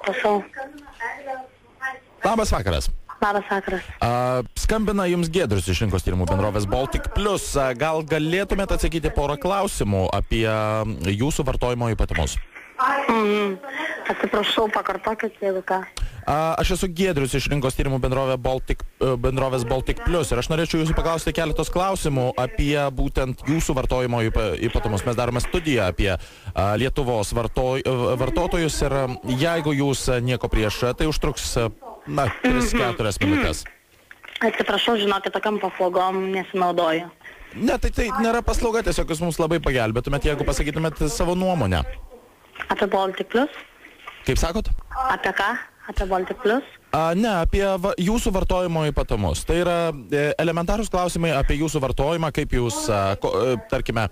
Prašau. Labas vakaras. Labas vakaras. Skambina jums Giedrius iš rinkos tyrimų bendrovės Baltic Plus. Gal galėtumėte atsakyti porą klausimų apie jūsų vartojimo ypatumus? Atsiprašau, pakartokit, jeigu ką. Aš esu Giedrius iš rinkos tyrimų bendrovės Baltic Plus ir aš norėčiau jūsų paklausti keletos klausimų apie būtent jūsų vartojimo ypatumus. Mes darome studiją apie Lietuvos vartotojus ir jeigu jūs nieko prieš, tai užtruks 3-4 minutės. Atsiprašau, žinokit, tokiam paslaugom nesinaudoju. Ne, tai nėra paslauga, tiesiog jūs mums labai pagelbėtumėt, jeigu pasakytumėt savo nuomonę. Apie Baltic Plus? Kaip sakot? Apie ką? Apie Baltic Plus? Ne, apie jūsų vartojimo ypatumus. Tai yra elementarūs klausimai apie jūsų vartojimą, kaip jūs, tarkime,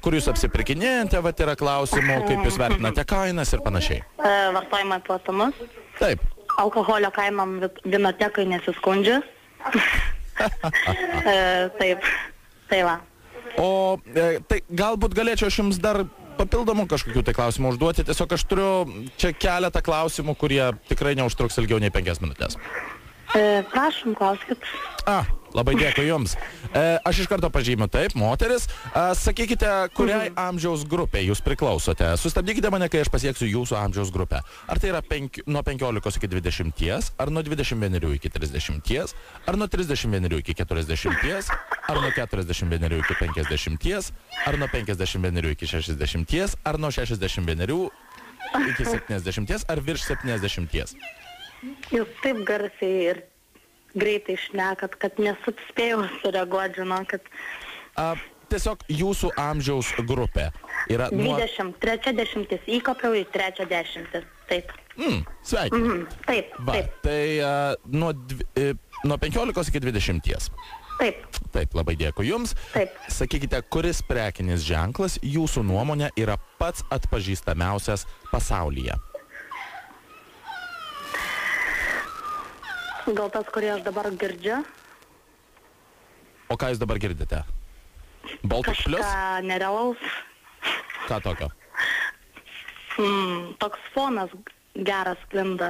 kur jūs apsipirkinėjate, yra klausimų, kaip jūs vertinate kainas ir panašiai. Vartojimo ypatumus? Taip. Alkoholio kainom vinotekai nesiskundžia. Taip. Tai va. O tai galbūt galėčiau aš jums dar papildomų kažkokių tai klausimų užduoti. Tiesiog aš turiu čia keletą klausimų, kurie tikrai neužtruks ilgiau nei 5 minutės. Prašom, klauskit. Labai dėkui jums. Aš iš karto pažymiu, taip, moteris. Sakykite, kuriai amžiaus grupė jūs priklausote. Sustabdykite mane, kai aš pasieksiu jūsų amžiaus grupę. Ar tai yra nuo 15 iki 20, ar nuo 21 iki 30, ar nuo 31 iki 40, ar nuo 41 iki 50, ar nuo 51 iki 60, ar nuo 61 iki 70, ar virš 70. Jūs taip garsiai ir greitai šnekat, kad nesuspėjau sureaguoti, žinokit. Tiesiog jūsų amžiaus grupė yra 23 dešimtis, įkopiau į 3 dešimtis, taip. Sveikinimai. Taip, taip. Tai nuo 15 iki 20. Taip. Taip, labai dėkui jums. Taip. Sakykite, kuris prekinis ženklas jūsų nuomonė yra pats atpažįstamiausias pasaulyje? Gal tas, kurį aš dabar girdžiu? O ką jūs dabar girdite? Baltic Plus? Kažką nerealaus. Ką tokio? Toks fonas geras sklinda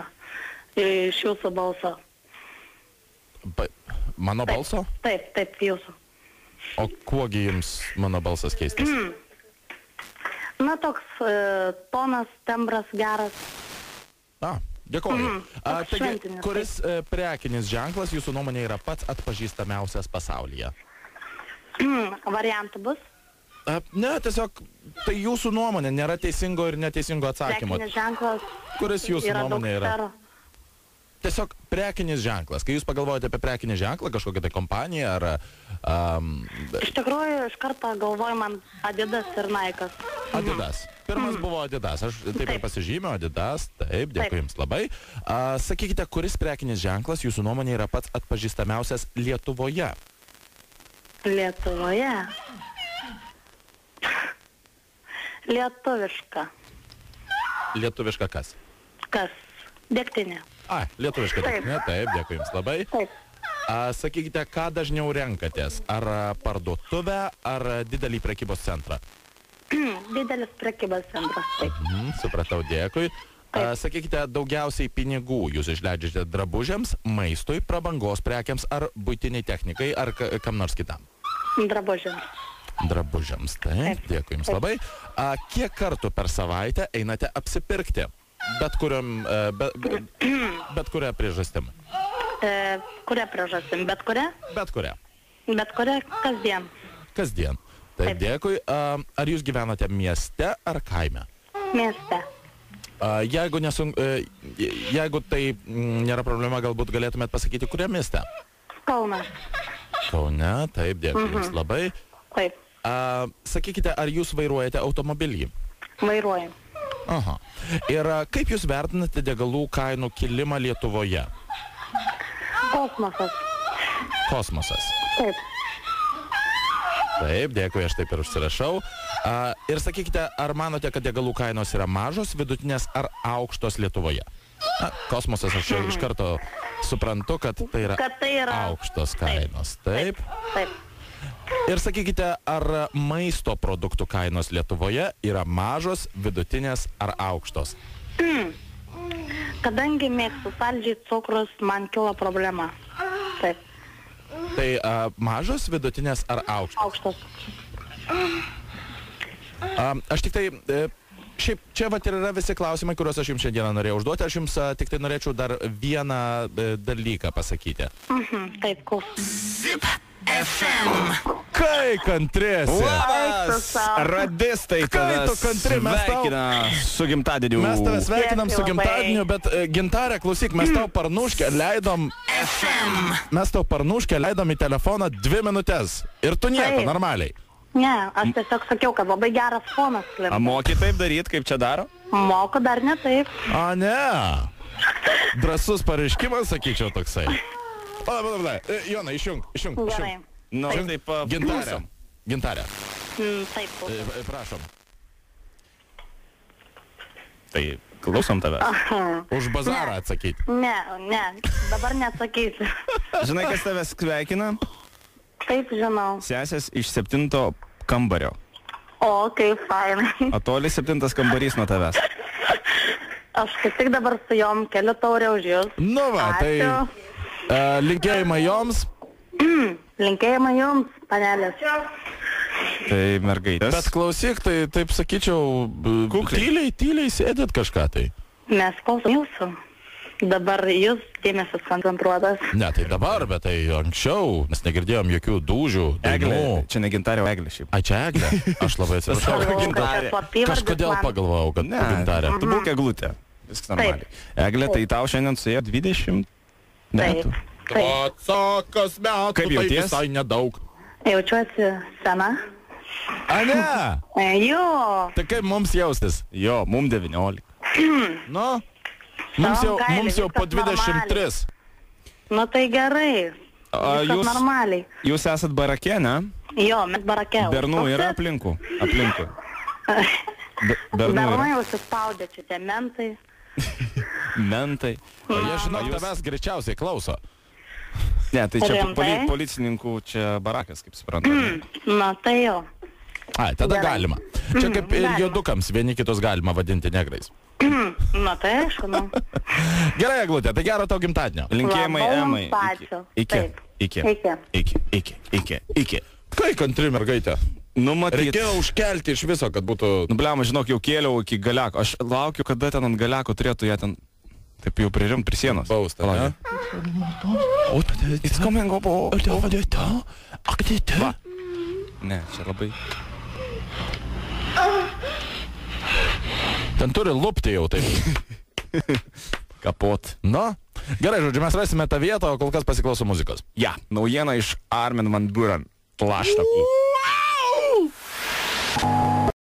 iš jūsų balso. Mano balso? Taip, jūsų. O kuogi jums mano balsas keistas? Na, toks tonas, tembras geras. Dėkoju. Taigi, kuris prekinis ženklas jūsų nuomonė yra pats atpažįstamiausias pasaulyje? Variantų bus? Ne, tiesiog tai jūsų nuomonė, nėra teisingo ir neteisingo atsakymo. Prekinis ženklas kuris jūsų nuomonė yra? Sferų. Tiesiog prekinis ženklas. Kai jūs pagalvojate apie prekinį ženklą, kažkokią tai kompaniją ar... Iš tikrųjų, iš karto galvoju man Adidas ir Nike'as. Adidas. Pirmas buvo Adidas. Aš taip ir pasižymiu, Adidas. Taip, dėkui jums labai. Sakykite, kuris prekinis ženklas jūsų nuomonė yra pats atpažįstamiausias Lietuvoje? Lietuvoje? Lietuviška. Lietuviška kas? Kas? Degtinė. Lietuviška degtinė. Taip, dėkui jums labai. Taip. Sakykite, ką dažniau renkatės? Ar parduotuvę, ar didelį prekybos centrą? Didelis prekybos centras, taip. Supratau, dėkui. Sakykite, daugiausiai pinigų jūs išleidžiate drabužiams, maistui, prabangos prekiams, ar buitiniai technikai, ar kam nors kitam? Drabužiams. Drabužiams, taip, dėkui jums labai. Kiek kartų per savaitę einate apsipirkti? Bet kuria priežastim? Kuria priežastim? Bet kuria? Bet kuria. Bet kuria kasdien. Kasdien. Taip, dėkui. Ar jūs gyvenate mieste ar kaime? Mieste. Jeigu tai nėra problema, galbūt galėtumėt pasakyti, kuria mieste? Kaune. Kaune, taip, dėkui jums labai. Taip. Sakykite, ar jūs vairuojate automobilį? Vairuoju. Aha. Ir kaip jūs vertinate degalų kainų kilimą Lietuvoje? Kosmosas. Kosmosas. Taip. Taip, dėkui, aš taip ir užsirašau. Ir sakykite, ar manote, kad degalų kainos yra mažos, vidutinės ar aukštos Lietuvoje? Kosmosas, aš čia iš karto suprantu, kad tai yra aukštos kainos. Taip. Taip. Ir sakykite, ar maisto produktų kainos Lietuvoje yra mažos, vidutinės ar aukštos? Kadangi mėgstu saldžiai cukrus, man kilo problema. Taip. Tai mažos, vidutinės ar aukštos? Aukštos. Aš tik tai, šiaip čia vat ir yra visi klausimai, kuriuos aš jums šiandieną norėjau užduoti. Aš jums tik tai norėčiau dar vieną dalyką pasakyti. Taip, kul. FM. Kai kantrėsi? Labas, radistai Kai tu kantri, mes tau- sveikina su gimtadieniu. Mes tave sveikinam su Dėkui labai. gimtadieniu, bet Gintarė, klausyk, mes tau parnuškę leidom... Mes tau parnuškę leidom į telefoną 2 minutės. Ir tu nieko, Taip. normaliai. Ne, aš tiesiog sakiau, kad labai geras fonas A sklinda. moki taip daryt, kaip čia daro? Moku dar ne taip. A, ne. Drąsus pareiškimas, sakyčiau, toksai. Pala. Jona, išjung. Gerai. Nu, taip, Gintarė. Gintarė, Taip, kul. prašom. Tai klausom tave. Už bazarą atsakyti. Ne, dabar neatsakysiu. Žinai, kas tave sveikina? Taip, žinau. Sesės iš 7 kambario. O, kaip fainai. Atoli 7 kambarys nuo tavęs. Aš kaip tik dabar su jom keliu taurę už jūs. Nu va, tai linkėjimai joms. Linkėjimai jums, panelės. Tai mergaitės. Bet klausyk, tai taip sakyčiau, tyliai sėdėt kažką tai. Mes klausom jūsų. Dabar jūs dėmesio koncentruotas. Ne, tai dabar, bet tai anksčiau, mes negirdėjom jokių dūžių, Eglė. dainų. Čia ne Gintarė, o Eglė šiaip. A, čia Eglė? Aš labai atsiprašau. Gintarė. Kažkodėl pagalvojau, kad Gintarė. Tu būk Eglutė. Viskas normaliai. Eglė, tai tau šiandien suėjo 20 metų. Taip. Atsakas metų, Kaip tai jauties? visai nedaug. Jaučiuosi sena. A, ne? Jo. Tai kaip mums jaustis? Jo, mum 19. Nu, mums Gaili, jau po viskas 23. Nu tai gerai. A, Viskas jūs- normaliai. Jūs esat barake, ne? Jo, mes barakė. Bernų yra aplinkui. Bernų Bernai yra. užsispaudė čia tie mentai. Mentai. O jie, žinau, jūs- tavęs greičiausiai klauso. Ne, tai čia Rimtai? policininkų čia barakas, kaip suprantu. Na tai jau. Ai, tada Gerai. galima. Čia kaip ir Galima. juodukams, vieni kitus galima vadinti negrais. Na tai aišku, nu. Gerai, Eglutė, tai gero tau gimtadienio. Linkėjimai Labai Emai. jums ačiū. Iki. Taip. Iki. Iki. Iki. Iki. Iki. Iki. Kai kantri mergaitė. Nu, matyt. Reikėjo užkelti iš viso, kad būtų... Nu, bliama, žinok, jau kėliau iki galiako. Aš laukiu, kada ten ant galiako turėtų ją ten taip jau pririmt prie sienos. Bausta, ne? It's coming up. Va. Ne, čia labai... Ten turi lupti jau taip. Kapot. Nu, gerai, žodžiu, mes rasime tą vietą, o kol kas pasiklauso muzikos. Ja, naujiena iš Armin van Buuren. Plaštakų.